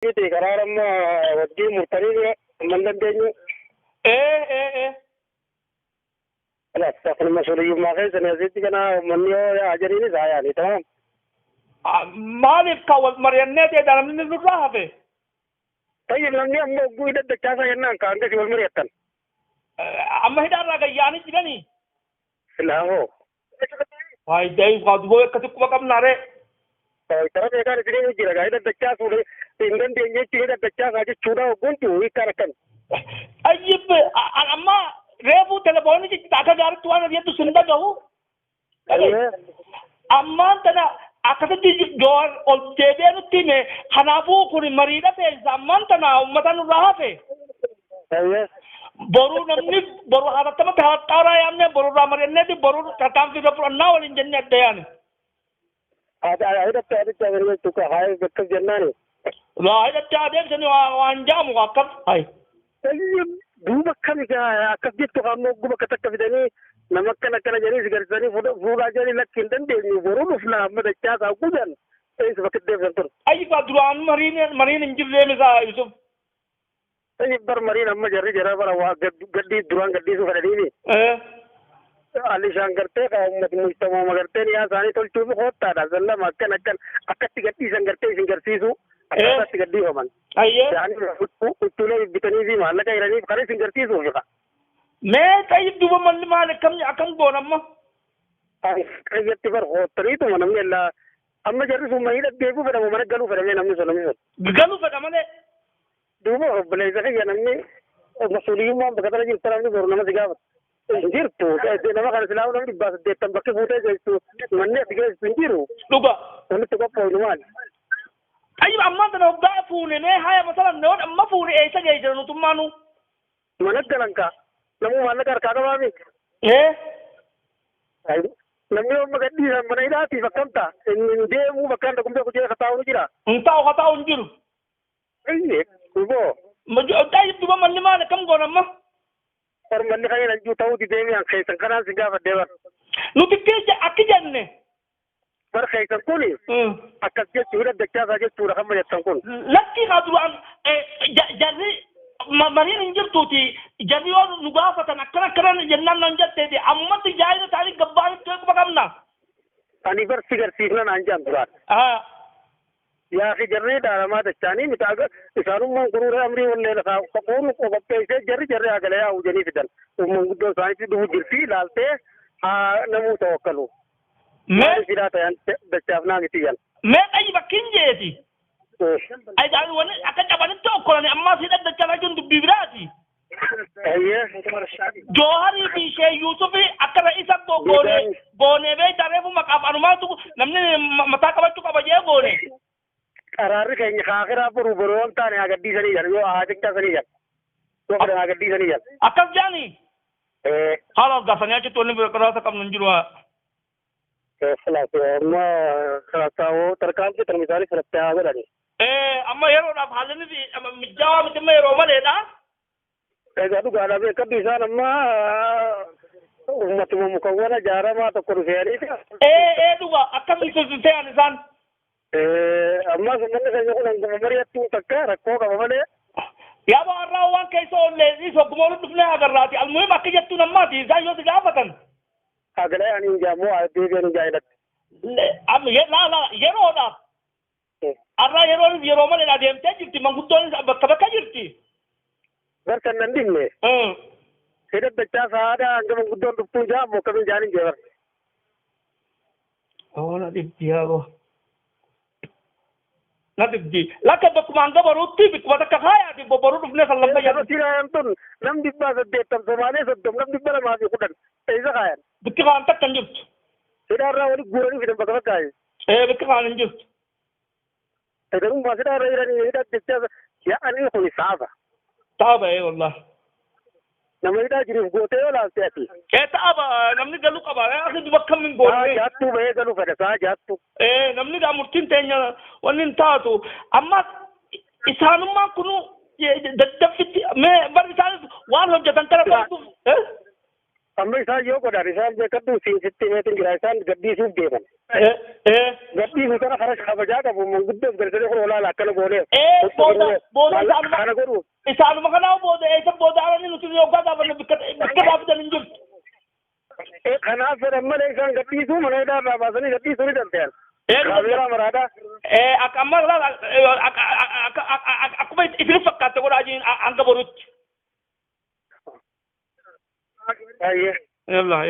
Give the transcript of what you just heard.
miti karaa amma wajjin murtanii man dandeenyu. Kun masuuliyyummaa keessan asitti kana manni yoo ajaniinis haa yaani tamam. Maaliif kan wal mari'annee ta'e namni nurraa hafe? Tayyib namni amma ogguu hidhaddachaasaa jennaan ka hangasi wal mari'attan. Amma hidhaarraa gayyaanii jiranii? Silaahoo. Faayidaan faaduboo akkasii quba qabnaare. Tara beekaan isinii jira gaa hidhaddachaasu hin dandeenye jechuun hidhaddachaasaa jechuudha ogguuntu hiikkaan akkan. Tayyib amma reefu telefoonii akka gaariitti waan adeemtu sun dhagahu. Ammaan tana akkasitti joowwan ol deebi'ee nutti hime kanaafuu kun mariidha fe'isa ammaan tana uummata nurraa hafe. Boru namni boru haalattamatti haalattaa yaamne borurraa mari'anneeti boru tarkaanfiirra fudhannaa waliin jennee adda yaane. Hidhattee aditti agarsiistu ka haa bakkas jennaani. Hidhattee adeemsanii waan jaamu akkas. Duuba akkamigaa akkas jettu ammoo guba akka takka fidanii nama akkana jedhanii si garsiisanii fuudhaa jedhanii lakki hin dandeenyu boruu dhufnaa amma dachaasaa gudan eessa bakka deebisan ture. Ayyifaa duraan mariin hin jirree misaa Yusuf. Tayyib bar mariin amma jarri jara bara waa gaddii duraan gaddiisuu fedhaniini. Alishaan gartee ka uummati mujtamaa gartee niyaa isaanii tolchuuf hoottaadha sallama akkatti gadhiisan gartee isin garsiisu. Akkasatti gaddiifaman. Utuulee bitanii fi maallaqa jiraniif kan isin garsiisuuf jira. Mee tayyib duuba malli maal akkam goonamma? Qayyatti bar hoottaniituma namni illaa amma jarri sun mahii dhaggeeffuu fedhamu mana galuu fedhamee namni sun. Galuu fedha malee? Duuba obboleessa kiyya namni masuuliyyummaan bakka tana jirtu namni boru nama si gaafata. Jirtu nama kana silaa namni 800 bakki fuutee geessu manni ati geessu hin jiru. Dhuga. Walitti qophooynu maali? Ayyuba ammaan tana hoggaa fuune mee haya masalan neewwan amma fuune eessa ga'e jira nutummaanu? Mana galankaa namuu maallaqa harkaa qabaa miti. Namni amma gadhiisan mana hidhaatiif akkam ta'a? Inni deemuu bakka hunda gumbee kujee kataa'u ni jira. Hin taa'u kataa'u hin jiru. Duboo. Tayyib duba malli maal akkam goonamma? Malli kan jedhan juu ta'uu dideemi'an keessan kanaan si gaafadhee bar. Nuti akki jenne. Bar keessan kuni akkas jechuu hidhaddachaasaa jechuudha kan jettan kun. Lakki haa duraan jarri mariin hin jirtuuti jarri yoo nu gaafatan akkana jennaan nan jetteeti ammatti jaayina ta'anii gabbaanitti eeguma qabna. Ani bar si garsiifna naan jaan duraan. Yaa fi jarri dhaaramaa dachaanii mitaaga isaanummaan kunuura amrii wallee lafaa qabuun qopheessee jarri hagalee haa hujanii fidan. Uummanni guddoo isaaniitti dhufu jirti ilaaltee haa namuu tawakkalu. Mee fidaa ta'an dachaaf naa miti yan. Mee dhayyi bakkiin jeeti. Aydaan wani akka qabanitti okkolani ammaa si daddachaa jiru dubbii biraati. Jooharii fi Shee Yuusufi akka ra'isa goonee beektaa reefu maqaaf anumaatu namni mataa qabachuu qaba jee goone. Qaraarri keenya kaakiraa boruu waan taane haa gaddiisanii jiran yoo haa jechaasanii jiran. Yoo fedhan haa gaddiisanii jiran. Akkas jaani. Haala gaafanii achitti wanni qaraasa qabnu hin jiru. Amma karaataawoo tarkaanfii tarmisaanii fudhattee haa godhani. Amma yeroodhaaf haalli mijaawaa miti amma yeroo maleedha. Egaa dhugaadhaaf eeggatu isaan amma uummatuma mukawwana jaaramaa tokko dhufeeniiti. Dhuga akkamiin tursiisee isaan. Ammas uummanni keenya kun hangama mari'attuu takka rakkoo qaba malee. Yaaba har'aa waan keessa oollee sogguma walitti dhufnee agarraati. Almuhim akka jettuun ammaati isaan yoo si gaafatan. Agalee ani hin jaamu deebi'ee hin jaayilatti. Yeroodhaaf. Har'aa yeroo malee adeemtee jirti manguddoon bakka jirti. Barkan nan dhimme. Hidhaddachaa sa'aadaa hanga manguddoon dhuftuu jaamu akkamiin jaaniin jee barre. Na dhibbi yaaboo. Na dhibbi. Lakka bakkuma hanga baruutti bikkuma takka faayaati bobboruu dhufnee sallamma jedhu. Siraan tun nam 800 Somaalee 30 nam 210 eessa kaayan. Bikki kaan takka hin jirtu. Sidaarraa wali guuranii fidan bakka bakkaayi. Bikki kaan hin jirtu. Garummaa sidaarra jiranii hidhaddachaa yaa'anii kun saafa. Taaba wallah. Nama hidhaa jiruuf gootee yoo laalte ati. Taaba namni galuu qaba. Akkas bakka min gootee. Jaattuu bahee galuu fedha saa jaattu. Namni gaa murtiin teenya wanni hin taatu. Amma isaanummaan kunu daddaffitti bari isaanis waan hojjetan kana baatuuf. Amma isaan yoo godhan isaan beekadhu siinsitti meetiin jira isaan gaddisuuf deeman. gadii hutana kharash khabajaa qabu manguddo gargare ko wala la kana goone booda kana godhu isaanuma kana booda arani nuti yoga gaafan bikka dhaabitan hin jirtu kana fere malee isaan gadii su mana daa baasanii gadii su ni danteen kabeera maraada amma akkuma isin fakkaate godhaajiin hanga borutti ayye yalla